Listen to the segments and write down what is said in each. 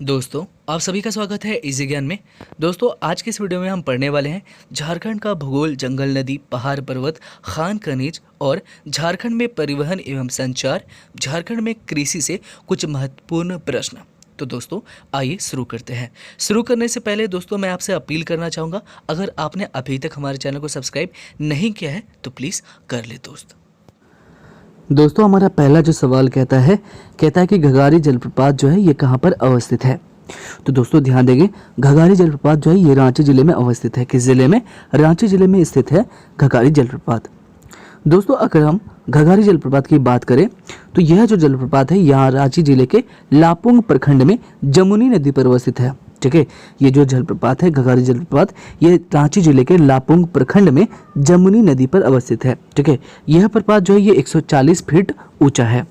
दोस्तों, आप सभी का स्वागत है इजी ज्ञान में। दोस्तों, आज के इस वीडियो में हम पढ़ने वाले हैं झारखंड का भूगोल, जंगल, नदी, पहाड़, पर्वत, खान खनिज और झारखंड में परिवहन एवं संचार, झारखंड में कृषि से कुछ महत्वपूर्ण प्रश्न। तो दोस्तों, आइए शुरू करते हैं। शुरू करने से पहले दोस्तों मैं आपसे अपील करना चाहूँगा, अगर आपने अभी तक हमारे चैनल को सब्सक्राइब नहीं किया है तो प्लीज़ कर ले दोस्तों हमारा पहला जो सवाल कहता है कि घगारी जलप्रपात जो है ये कहाँ पर अवस्थित है। तो दोस्तों ध्यान देंगे, घगारी जलप्रपात जो है ये रांची जिले में अवस्थित है। किस जिले में? रांची जिले में स्थित है घगारी जलप्रपात। दोस्तों अगर हम घगारी जलप्रपात की बात करें तो यह जो जलप्रपात है यहाँ रांची जिले के लापुंग प्रखंड में जमुनी नदी पर अवस्थित है। ठीक है, ये जो जलप्रपात है घगारी जलप्रपात ये रांची जिले के लापुंग प्रखंड में जमुनी नदी पर अवस्थित है। ठीक है, यह प्रपात जो है ये 140 फीट ऊंचा है।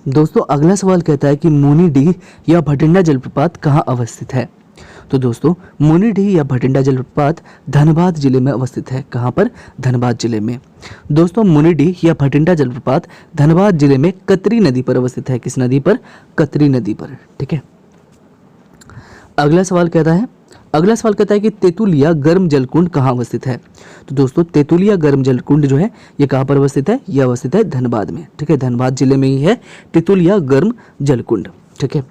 दोस्तों अगला सवाल कहता है कि मुनीडीह या भटिंडा जलप्रपात कहाँ अवस्थित है। तो दोस्तों मुनीडीह या भटिंडा जलप्रपात धनबाद जिले में अवस्थित है। कहाँ पर? धनबाद जिले में। दोस्तों मुनीडीह या भटिंडा जलप्रपात धनबाद जिले में कतरी नदी पर अवस्थित है। किस नदी पर? कतरी नदी पर। ठीक है, अगला सवाल कहता है कि तेतुलिया गर्म जलकुंड कहाँ अवस्थित है। तो दोस्तों तेतुलिया गर्म जलकुंड जो है ये कहाँ पर अवस्थित है? ये अवस्थित है धनबाद में। ठीक है, धनबाद जिले में ही है तेतुलिया गर्म जलकुंड। ठीक है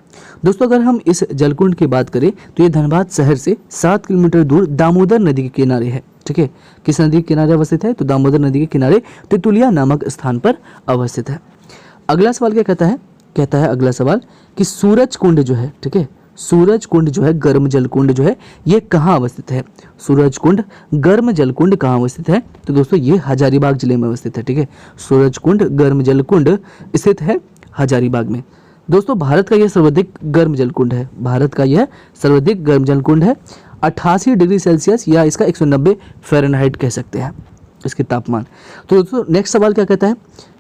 दोस्तों, अगर हम इस जलकुंड की बात करें तो ये धनबाद शहर से 7 किलोमीटर दूर दामोदर नदी के किनारे है। ठीक है, किस नदी के किनारे अवस्थित है? तो दामोदर नदी के किनारे तेतुलिया नामक स्थान पर अवस्थित है। अगला सवाल क्या कहता है अगला सवाल कि सूरज कुंड जो है, ठीक है, सूरज कुंड जो है गर्म जलकुंड जो है ये कहाँ अवस्थित है। सूरज कुंड गर्म जलकुंड कहाँ अवस्थित है? तो दोस्तों ये हजारीबाग जिले में अवस्थित है। ठीक है, सूरज कुंड गर्म जलकुंड स्थित है हजारीबाग में। दोस्तों भारत का यह सर्वाधिक गर्म जलकुंड है। भारत का यह सर्वाधिक गर्म जलकुंड है। 88 डिग्री सेल्सियस या इसका 190 फ़ारेनहाइट कह सकते हैं इसके तापमान। तो दोस्तों नेक्स्ट सवाल क्या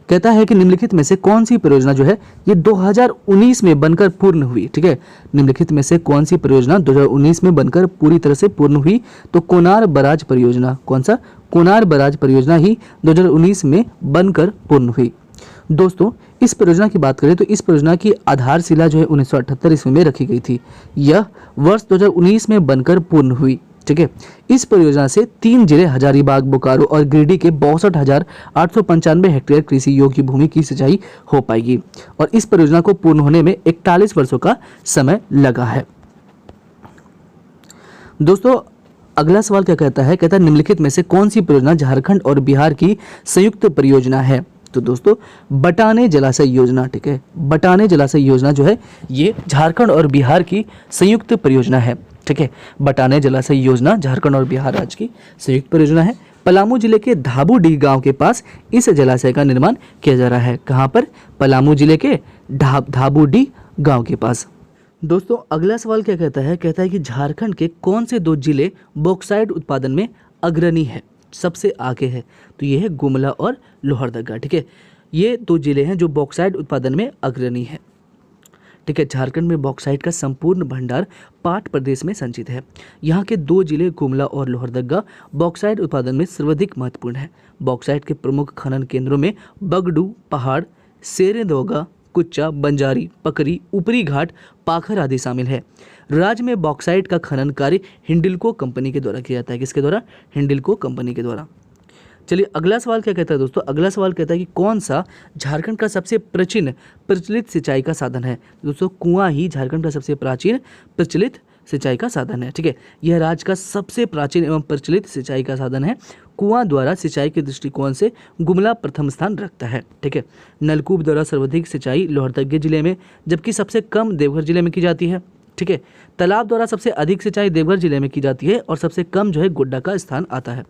कहता है कि निम्नलिखित में से कौन सी परियोजना जो है ये 2019 में बनकर पूर्ण हुई। ठीक है, निम्नलिखित में से कौन सी परियोजना 2019 में बनकर पूरी तरह से पूर्ण हुई? तो कोनार बराज परियोजना। कौन सा? कोनार बराज परियोजना ही 2019 में बनकर पूर्ण हुई। दोस्तों इस परियोजना की बात करें तो इस परियोजना की आधारशिला जो है 1978 ईस्वी में रखी गई थी। यह वर्ष 2019 में बनकर पूर्ण हुई। ठीक है, इस परियोजना से 3 जिले हजारीबाग, बोकारो और गिरिडीह के 62,895 हेक्टेयर कृषि योग्य भूमि की सिंचाई हो पाएगी और इस परियोजना को पूर्ण होने में 41 वर्षों का समय लगा है। दोस्तों अगला सवाल क्या कहता है निम्नलिखित में से कौन सी परियोजना झारखंड और बिहार की संयुक्त परियोजना है। तो दोस्तों बटाने जलाशय योजना। ठीक है, बटाने जलाशय योजना जो है ये झारखंड और बिहार की संयुक्त परियोजना है। ठीक है, बटाने जलाशय योजना झारखंड और बिहार राज्य की संयुक्त परियोजना है। पलामू जिले के धाबूडीह गांव के पास इस जलाशय का निर्माण किया जा रहा है। कहां पर? पलामू जिले के धाबूडीह गांव के पास। दोस्तों अगला सवाल क्या कहता है कि झारखंड के कौन से 2 जिले बॉक्साइट उत्पादन में अग्रणी है, सबसे आगे है। तो ये है गुमला और लोहरदगा। ठीक है, ये 2 जिले हैं जो बॉक्साइट उत्पादन में अग्रणी है। ठीक है, झारखंड में बॉक्साइट का संपूर्ण भंडार पाट प्रदेश में संचित है। यहाँ के 2 जिले गुमला और लोहरदगा बॉक्साइट उत्पादन में सर्वाधिक महत्वपूर्ण है। बॉक्साइट के प्रमुख खनन केंद्रों में बगडू पहाड़, सेरेदोगा, कुच्चा, बंजारी, पकरी, ऊपरी घाट, पाखर आदि शामिल है। राज्य में बॉक्साइट का खनन कार्य हिंडल्को कंपनी के द्वारा किया जाता है। किसके द्वारा? हिंडल्को कंपनी के द्वारा। चलिए अगला सवाल क्या कहता है दोस्तों, अगला सवाल कहता है कि कौन सा झारखंड का सबसे प्राचीन प्रचलित सिंचाई का साधन है। दोस्तों कुआं ही झारखंड का सबसे प्राचीन प्रचलित सिंचाई का साधन है। ठीक है, यह राज्य का सबसे प्राचीन एवं प्रचलित सिंचाई का साधन है। कुआं द्वारा सिंचाई के दृष्टिकोण से गुमला प्रथम स्थान रखता है। ठीक है, नलकूप द्वारा सर्वाधिक सिंचाई लोहरदगा जिले में, जबकि सबसे कम देवघर जिले में की जाती है। ठीक है, तालाब द्वारा सबसे अधिक सिंचाई देवघर जिले में की जाती है और सबसे कम जो है गोड्डा का स्थान आता है।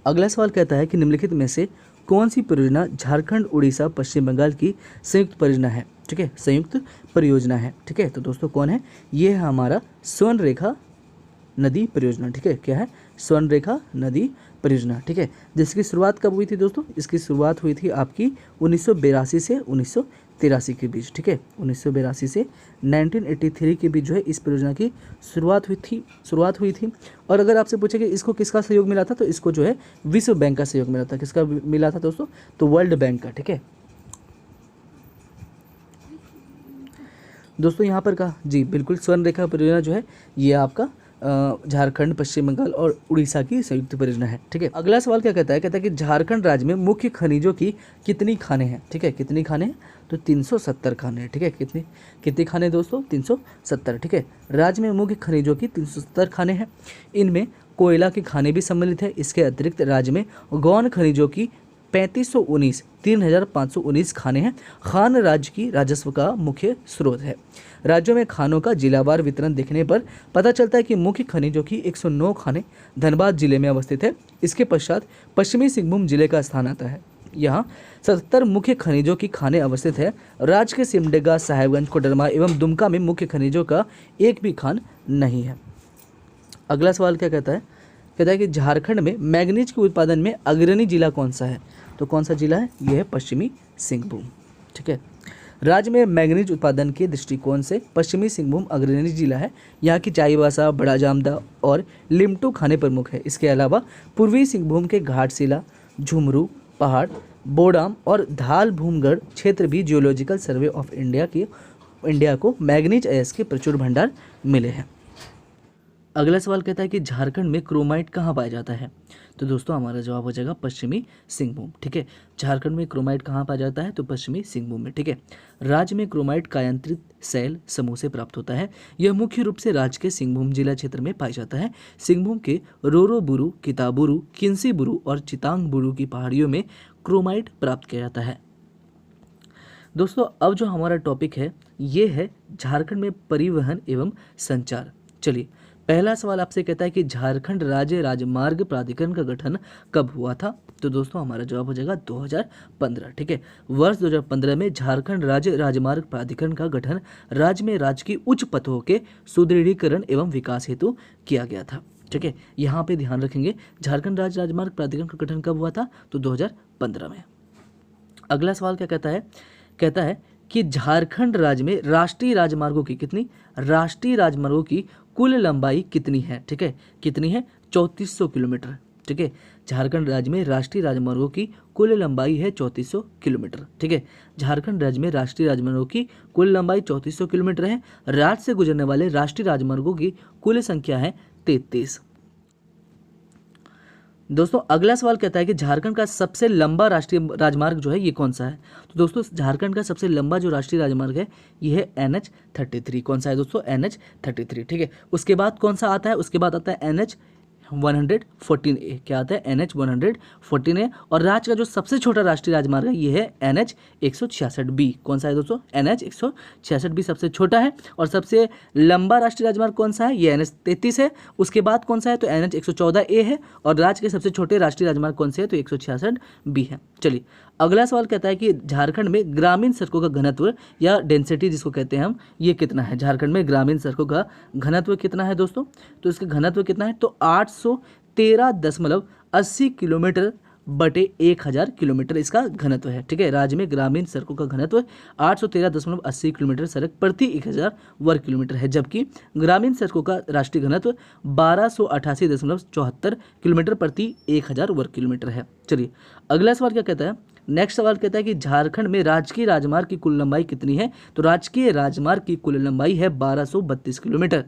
अगला सवाल कहता है कि निम्नलिखित में से कौन सी परियोजना झारखंड, उड़ीसा, पश्चिम बंगाल की संयुक्त परियोजना है। ठीक है, संयुक्त परियोजना है। ठीक है, तो दोस्तों कौन है? ये है हमारा स्वर्णरेखा नदी परियोजना। ठीक है, क्या है? स्वर्णरेखा नदी परियोजना। ठीक है, जिसकी शुरुआत कब हुई थी दोस्तों? इसकी शुरुआत हुई थी आपकी 1982 से 1983 के बीच। ठीक है, 1982 से 1983 के बीच जो है इस परियोजना की शुरुआत हुई थी। और अगर आपसे पूछे कि इसको किसका सहयोग मिला था तो इसको जो है विश्व बैंक का सहयोग मिला था। किसका मिला था दोस्तों? तो वर्ल्ड बैंक का। ठीक है दोस्तों यहाँ पर का जी बिल्कुल स्वर्ण रेखा परियोजना जो है ये आपका झारखंड, पश्चिम बंगाल और उड़ीसा की संयुक्त परियोजना है। ठीक है, अगला सवाल क्या कहता है, कहता है कि झारखंड राज्य में मुख्य खनिजों की कितनी खानें हैं। ठीक है, कितनी खानें हैं, तो 370 खानें हैं। ठीक है, कितनी खानें दोस्तों, 370। ठीक है, राज्य में मुख्य खनिजों की 370 खानें हैं। इनमें कोयला की खानें भी सम्मिलित है। इसके अतिरिक्त राज्य में गौण खनिजों की 3519 खानें हैं। खान राज्य की राजस्व का मुख्य स्रोत है। राज्यों में खानों का जिलावार वितरण देखने पर पता चलता है कि मुख्य खनिजों की 109 खानें धनबाद जिले में अवस्थित है। इसके पश्चात पश्चिमी सिंहभूम जिले का स्थान आता है। यहाँ 77 मुख्य खनिजों की खानें अवस्थित है। राज्य के सिमडेगा, साहेबगंज, कोडरमा एवं दुमका में मुख्य खनिजों का एक भी खान नहीं है। अगला सवाल क्या कहता है, कहता है कि झारखंड में मैग्नीज के उत्पादन में अग्रणी जिला कौन सा है। तो कौन सा जिला है, यह है पश्चिमी सिंहभूम। ठीक है, राज्य में मैग्नीज उत्पादन के दृष्टिकोण से पश्चिमी सिंहभूम अग्रणी जिला है। यहाँ की चाईबासा, बड़ा जामदा और लिमटू खाने प्रमुख है। इसके अलावा पूर्वी सिंहभूम के घाटशिला, झुमरू पहाड़, बोडाम और धाल भूमगढ़ क्षेत्र भी जियोलॉजिकल सर्वे ऑफ इंडिया को मैग्नीज अयस्क के प्रचुर भंडार मिले हैं। अगला सवाल कहता है कि झारखंड में क्रोमाइट कहाँ पाया जाता है। तो दोस्तों हमारा जवाब हो जाएगा पश्चिमी सिंहभूम। ठीक है, झारखंड में क्रोमाइट कहाँ पाया जाता है, तो पश्चिमी सिंहभूम में। ठीक है, राज्य में क्रोमाइट कायांतरित सैल समूह से प्राप्त होता है। यह मुख्य रूप से राज्य के सिंहभूम जिला क्षेत्र में पाया जाता है। सिंहभूम के रोरोबुरु, किताबुरु, किंसीबुरु और चितांगबुरु की पहाड़ियों में क्रोमाइट प्राप्त किया जाता है। दोस्तों अब जो हमारा टॉपिक है ये है झारखंड में परिवहन एवं संचार। चलिए, पहला सवाल आपसे कहता है कि झारखंड राज्य राजमार्ग प्राधिकरण का गठन कब हुआ था। तो दोस्तों हमारा जवाब हो जाएगा 2015। ठीक है, वर्ष 2015 में झारखंड राज्य राजमार्ग प्राधिकरण का गठन राज्य में राज्य की उच्च पथों के सुदृढ़ीकरण एवं विकास हेतु किया गया था। ठीक है, यहाँ पे ध्यान रखेंगे झारखंड राज्य राजमार्ग प्राधिकरण का गठन कब हुआ था, तो 2015 में। अगला सवाल क्या कहता है, कहता है कि झारखंड राज्य में राष्ट्रीय राजमार्गों की कुल लंबाई कितनी है। ठीक है, कितनी है, 3400 किलोमीटर। ठीक है, झारखंड राज्य में राष्ट्रीय राजमार्गों की कुल लंबाई है 3400 किलोमीटर। ठीक है, झारखंड राज्य में राष्ट्रीय राजमार्गों की कुल लंबाई 3400 किलोमीटर है। राज्य से गुजरने वाले राष्ट्रीय राजमार्गों की कुल संख्या है 33। दोस्तों अगला सवाल कहता है कि झारखंड का सबसे लंबा राष्ट्रीय राजमार्ग जो है ये कौन सा है। तो दोस्तों झारखंड का सबसे लंबा जो राष्ट्रीय राजमार्ग है ये है NH33। कौन सा है दोस्तों, NH33। ठीक है, उसके बाद कौन सा आता है, उसके बाद आता है NH114A। क्या आता है, NH114A। और राज्य का जो सबसे छोटा राष्ट्रीय राजमार्ग है ये है NH166B। कौन सा है दोस्तों, NH166B सबसे छोटा है। और सबसे लंबा राष्ट्रीय राजमार्ग कौन सा है, ये NH33 है। उसके बाद कौन सा है, तो NH114A है। और राज्य के सबसे छोटे राष्ट्रीय राजमार्ग कौन से है, तो 166B है। चलिए अगला सवाल कहता है कि झारखंड में ग्रामीण सड़कों का घनत्व या डेंसिटी जिसको कहते हैं हम, ये कितना है। झारखंड में ग्रामीण सड़कों का घनत्व कितना है दोस्तों, तो इसका घनत्व कितना है, तो 813.80 किलोमीटर बटे 1000 किलोमीटर इसका घनत्व है। ठीक है, राज्य में ग्रामीण सड़कों का घनत्व 813.80 किलोमीटर सड़क प्रति 1000 वर्ग किलोमीटर है। जबकि ग्रामीण सड़कों का राष्ट्रीय घनत्व 1288.74 किलोमीटर प्रति 1000 वर्ग किलोमीटर है। चलिए अगला सवाल क्या कहता है, नेक्स्ट सवाल कहता है कि झारखंड में राजकीय राजमार्ग की कुल लंबाई कितनी है। तो राजकीय राजमार्ग की कुल लंबाई है 1232 किलोमीटर।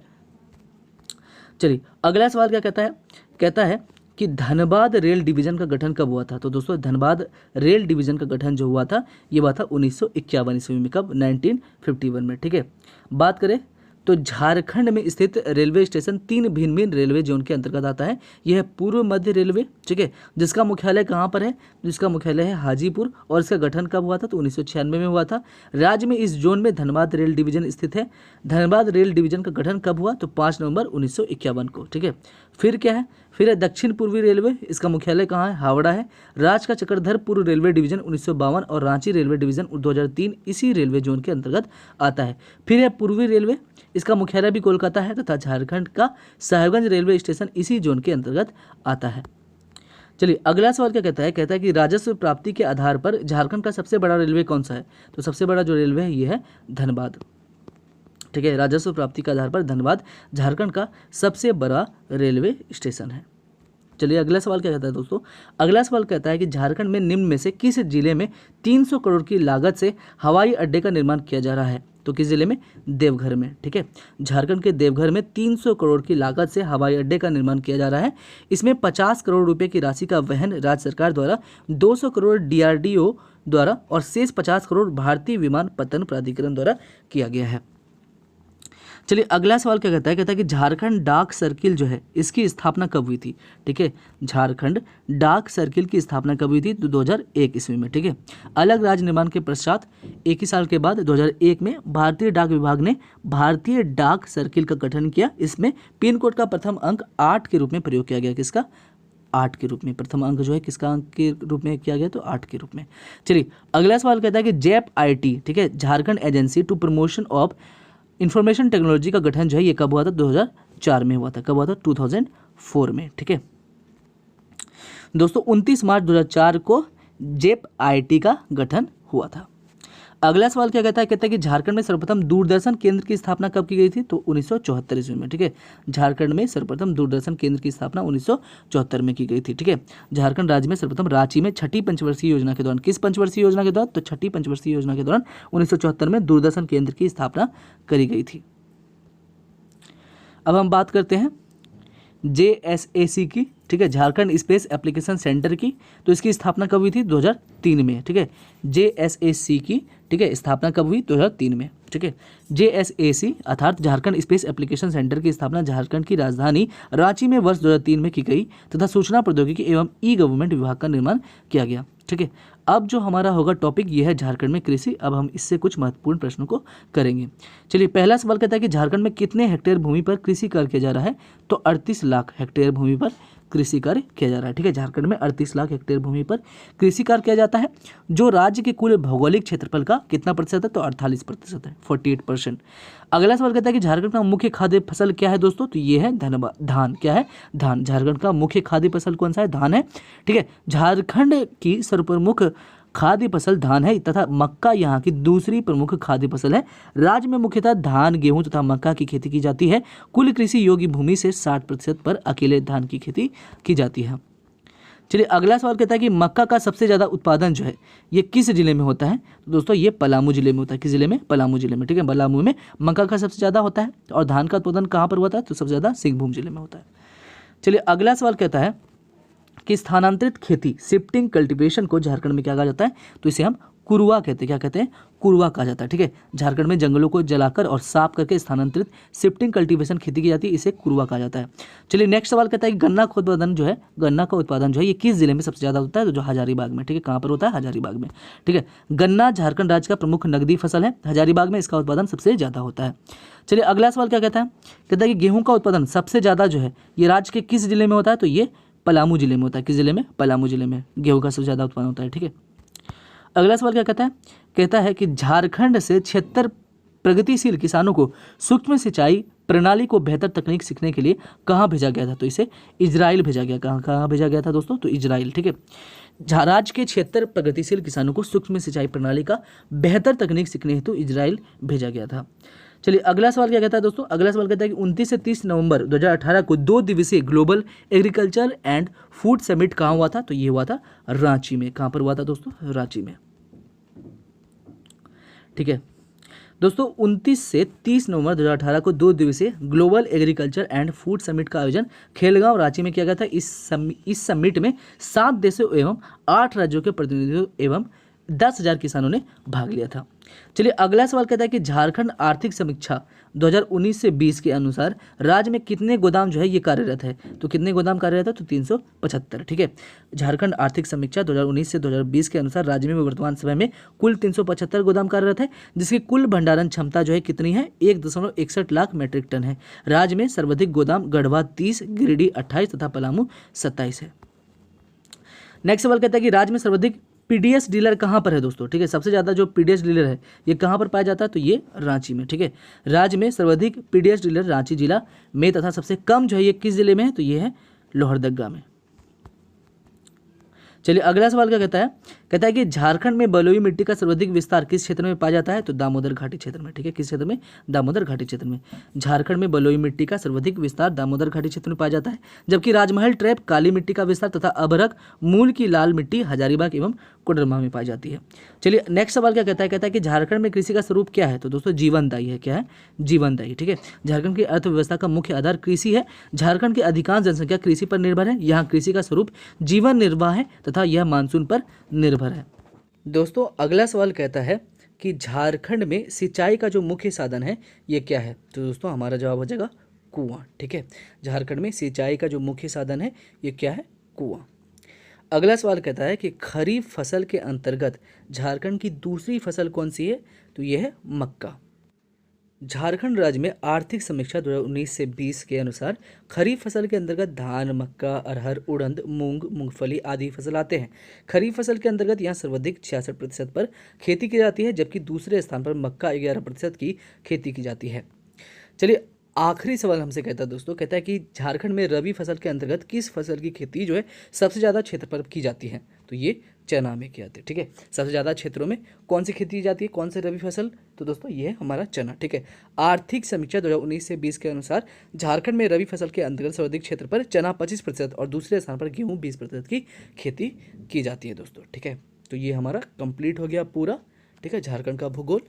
चलिए अगला सवाल क्या कहता है, कहता है कि धनबाद रेल डिवीजन का गठन कब हुआ था। तो दोस्तों धनबाद रेल डिवीजन का गठन जो हुआ था ये हुआ था 1951 ईस्वी में। कब, 1951 में। ठीक है, बात करें तो झारखंड में स्थित रेलवे स्टेशन 3 भिन्न भिन्न रेलवे जोन के अंतर्गत आता है। यह है पूर्व मध्य रेलवे। ठीक है, जिसका मुख्यालय कहाँ पर है, जिसका मुख्यालय है हाजीपुर। और इसका गठन कब हुआ था, तो 1996 में हुआ था। राज्य में इस जोन में धनबाद रेल डिवीजन स्थित है। धनबाद रेल डिवीजन का गठन कब हुआ, तो 5 नवंबर 1951 को। ठीक है, फिर क्या है, फिर है दक्षिण पूर्वी रेलवे। इसका मुख्यालय कहाँ है, हावड़ा है। राज्य का चक्रधर पूर्व रेलवे डिवीजन 1952 और रांची रेलवे डिवीजन 2003 इसी रेलवे जोन के अंतर्गत आता है। फिर है पूर्वी रेलवे, इसका मुख्यालय भी कोलकाता है तथा झारखंड का साहेबगंज रेलवे स्टेशन इसी जोन के अंतर्गत आता है। चलिए अगला सवाल क्या कहता है, कहता है कि राजस्व प्राप्ति के आधार पर झारखंड का सबसे बड़ा रेलवे कौन सा है। तो सबसे बड़ा जो रेलवे है ये है धनबाद। ठीक है, राजस्व प्राप्ति के आधार पर धनबाद झारखंड का सबसे बड़ा रेलवे स्टेशन है। चलिए अगला सवाल क्या कहता है दोस्तों, अगला सवाल कहता है कि झारखंड में निम्न में से किस जिले में 300 करोड़ की लागत से हवाई अड्डे का निर्माण किया जा रहा है। तो किस जिले में? देवघर में। ठीक है, झारखंड के देवघर में 300 करोड़ की लागत से हवाई अड्डे का निर्माण किया जा रहा है। इसमें 50 करोड़ रुपए की राशि का वहन राज्य सरकार द्वारा, 200 करोड़ DRDO द्वारा और शेष 50 करोड़ भारतीय विमानपत्तन प्राधिकरण द्वारा किया गया है। चलिए अगला सवाल क्या कहता है कि झारखंड डाक सर्किल जो है इसकी स्थापना कब हुई थी? ठीक है, झारखंड डाक सर्किल की स्थापना कब हुई थी? तो 2001 ईस्वी में। ठीक है, अलग राज्य निर्माण के पश्चात एक ही साल के बाद 2001 में भारतीय डाक विभाग ने भारतीय डाक सर्किल का गठन किया। इसमें पिन कोड का प्रथम अंक 8 के रूप में प्रयोग किया गया। किसका? 8 के रूप में। प्रथम अंक जो है किसका अंक के रूप में किया गया? तो 8 के रूप में। चलिए अगला सवाल कहता है कि जैप IT, ठीक है, Jharkhand agency to promotion of information technology का गठन जो है ये कब हुआ था? 2004 में हुआ था। कब हुआ था? 2004 में। ठीक है दोस्तों, 29 मार्च 2004 को जेप IT का गठन हुआ था। अगला सवाल क्या कहता है कि झारखंड में सर्वप्रथम दूरदर्शन केंद्र की स्थापना कब की गई थी? तो 1974 ईस्वी में। ठीक है, झारखंड में सर्वप्रथम दूरदर्शन केंद्र की स्थापना 1974 में की गई थी। ठीक है, झारखंड राज्य में सर्वप्रथम रांची में छठी पंचवर्षीय योजना के दौरान, किस पंचवर्षीय योजना के दौरान? तो छठी पंचवर्षीय योजना के दौरान 1974 में दूरदर्शन केंद्र की स्थापना करी गई थी। अब हम बात करते हैं JSAC की। ठीक है, झारखंड स्पेस एप्लीकेशन सेंटर की। तो इसकी स्थापना कब हुई थी? 2003 में। ठीक है, JSAC की, ठीक है, स्थापना कब हुई? 2003 में। ठीक है, JSAC अर्थात झारखंड स्पेस एप्लीकेशन सेंटर की स्थापना झारखंड की राजधानी रांची में वर्ष 2003 में की गई तथा सूचना प्रौद्योगिकी एवं E-गवर्नमेंट विभाग का निर्माण किया गया। ठीक है, अब जो हमारा होगा टॉपिक ये है झारखंड में कृषि। अब हम इससे कुछ महत्वपूर्ण प्रश्नों को करेंगे। चलिए पहला सवाल कहता है कि झारखंड में कितने हेक्टेयर भूमि पर कृषि कार्य किया जा रहा है? तो 38 लाख हेक्टेयर भूमि पर कृषि कार्य किया जा रहा है। ठीक है, झारखंड में 38 लाख हेक्टेयर भूमि पर कृषि कार्य किया जाता है, जो राज्य के कुल भौगोलिक क्षेत्रफल का कितना प्रतिशत है? तो 48% है, 48%। अगला सवाल कहता है कि झारखंड का मुख्य खाद्य फसल क्या है दोस्तों? तो ये है धान। क्या है? धान। झारखंड का मुख्य खाद्य फसल कौन सा है? धान है। ठीक है, झारखंड की सर्वप्रमुख खाद्य फसल धान है तथा मक्का यहाँ की दूसरी प्रमुख खाद्य फसल है। राज्य में मुख्यतः धान, गेहूं तथा मक्का की खेती की जाती है। कुल कृषि योग्य भूमि से 60% पर अकेले धान की खेती की जाती है। चलिए अगला सवाल कहता है कि मक्का का सबसे ज़्यादा उत्पादन जो है ये किस जिले में होता है? तो दोस्तों ये पलामू जिले में होता है। किस जिले में? पलामू जिले में। ठीक है, पलामू में मक्का का सबसे ज़्यादा होता है। और धान का उत्पादन कहाँ पर होता है? तो सबसे ज़्यादा सिंहभूम जिले में होता है। चलिए अगला सवाल कहता है कि स्थानांतरित खेती, शिफ्टिंग कल्टीवेशन को झारखंड में क्या कहा जाता है? तो इसे हम कुरुआ कहते हैं। क्या कहते हैं? कुरुआ कहा जाता है। ठीक है, झारखंड में जंगलों को जलाकर और साफ करके स्थानांतरित शिफ्टिंग कल्टीवेशन खेती की जाती है, इसे कुरुआ कहा जाता है। चलिए नेक्स्ट सवाल कहता है कि गन्ना का उत्पादन जो है, गन्ना का उत्पादन जो है ये किस जिले में सबसे ज़्यादा होता है? तो जो हजारीबाग में। ठीक है, कहाँ पर होता है? हजारीबाग में। ठीक है, गन्ना झारखंड राज्य का प्रमुख नकदी फसल है। हजारीबाग में इसका उत्पादन सबसे ज़्यादा होता है। चलिए अगला सवाल क्या कहता है? कहता है कि गेहूँ का उत्पादन सबसे ज़्यादा जो है ये राज्य के किस जिले में होता है? तो ये पलामू जिले में होता है। किस जिले में? पलामू जिले में गेहूं का सबसे ज़्यादा उत्पादन होता है। ठीक है, अगला सवाल क्या कहता है? कहता है कि झारखंड से 76 प्रगतिशील किसानों को सूक्ष्म सिंचाई प्रणाली को बेहतर तकनीक सीखने के लिए कहाँ भेजा गया था? तो इसे इजराइल भेजा गया। कहाँ भेजा गया था दोस्तों? तो इजराइल। ठीक है, राज्य के 76 प्रगतिशील किसानों को सूक्ष्म सिंचाई प्रणाली का बेहतर तकनीक सीखने हेतु इजराइल भेजा गया था। चलिए अगला सवाल क्या कहता है दोस्तों? अगला सवाल कहता है कि 29 से 30 नवंबर 2018 को 2 दिवसीय global agriculture and food summit कहाँ हुआ था? तो ये हुआ था रांची में। कहाँ पर हुआ था दोस्तों? रांची में। ठीक है दोस्तों, 29 से 30 नवंबर 2018 को 2 दिवसीय global agriculture and food summit का आयोजन खेलगांव रांची में किया गया था। इस समिट में 7 देशों एवं 8 राज्यों के प्रतिनिधियों एवं 10,000 किसानों ने भाग लिया था। चलिए अगला सवाल कहता है कि झारखंड आर्थिक समीक्षा 2019 से 20 के अनुसार राज्य में कितने गोदाम जो है ये कार्यरत है? तो कितने गोदाम कार्यरत है? तो 375। ठीक है, झारखंड आर्थिक समीक्षा 2019 से 2020 के अनुसार राज्य में वर्तमान समय में कुल 375 गोदाम कार्यरत है, जिसकी कुल भंडारण क्षमता जो है कितनी है? 1.61 लाख मीट्रिक टन है। राज्य में सर्वाधिक गोदाम गढ़वा 30, गिरिडीह 28 तथा पलामू 27 है। नेक्स्ट सवाल कहता है कि राज्य में सर्वाधिक पीडीएस डीलर कहाँ पर है दोस्तों? ठीक है, सबसे ज़्यादा जो पीडीएस डीलर है ये कहाँ पर पाया जाता है? तो ये रांची में। ठीक है, राज्य में सर्वाधिक पीडीएस डीलर रांची जिला में तथा सबसे कम जो है ये किस जिले में है? तो ये है लोहरदगा में। चलिए अगला सवाल क्या कहता है? कहता है कि झारखंड में बलुई मिट्टी का सर्वाधिक विस्तार किस क्षेत्र में पाया जाता है, तो दामोदर घाटी क्षेत्र में। ठीक है, किस क्षेत्र में, दामोदर घाटी क्षेत्र में। झारखंड में बलुई मिट्टी का सर्वाधिक विस्तार दामोदर घाटी क्षेत्र में पाया जाता है, जबकि राजमहल ट्रैप काली मिट्टी का विस्तार तथा अभरक मूल की लाल मिट्टी हजारीबाग एवं कोडरमा में पाई जाती है। चलिए नेक्स्ट सवाल क्या कहता है, कहता है कि झारखंड में कृषि का स्वरूप क्या है, तो दोस्तों जीवनदायी है। क्या है, जीवनदायी। ठीक है, झारखंड की अर्थव्यवस्था का मुख्य आधार कृषि है। झारखंड की अधिकांश जनसंख्या कृषि पर निर्भर है। यहाँ कृषि का स्वरूप जीवन निर्वाह है तथा यह मानसून पर निर्भर है। दोस्तों अगला सवाल कहता है कि झारखंड में सिंचाई का जो मुख्य साधन है ये क्या है, तो दोस्तों हमारा जवाब हो जाएगा कुआं। ठीक है, झारखंड में सिंचाई का जो मुख्य साधन है ये क्या है, कुआं। अगला सवाल कहता है कि खरीफ फसल के अंतर्गत झारखंड की दूसरी फसल कौन सी है, तो यह है मक्का। झारखंड राज्य में आर्थिक समीक्षा 2019 से 20 के अनुसार खरीफ फसल के अंतर्गत धान, मक्का, अरहर, उड़द, मूंग, मूंगफली आदि फसल आते हैं। खरीफ फसल के अंतर्गत यहाँ सर्वाधिक 66% पर खेती की जाती है, जबकि दूसरे स्थान पर मक्का 11% की खेती की जाती है। चलिए आखिरी सवाल हमसे कहता है दोस्तों, कहता है कि झारखंड में रबी फसल के अंतर्गत किस फसल की खेती जो है सबसे ज़्यादा क्षेत्र पर की जाती है, तो ये चना में की जाती है। ठीक है, सबसे ज़्यादा क्षेत्रों में कौन सी खेती की जाती है, कौन से रबी फसल, तो दोस्तों ये है हमारा चना। ठीक है, आर्थिक समीक्षा 2019 से 20 के अनुसार झारखंड में रबी फसल के अंतर्गत सर्वाधिक क्षेत्र पर चना 25% और दूसरे स्थान पर गेहूँ 20% की खेती की जाती है दोस्तों। ठीक है, तो ये हमारा कंप्लीट हो गया पूरा। ठीक है, झारखंड का भूगोल।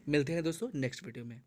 मिलते हैं दोस्तों नेक्स्ट वीडियो में।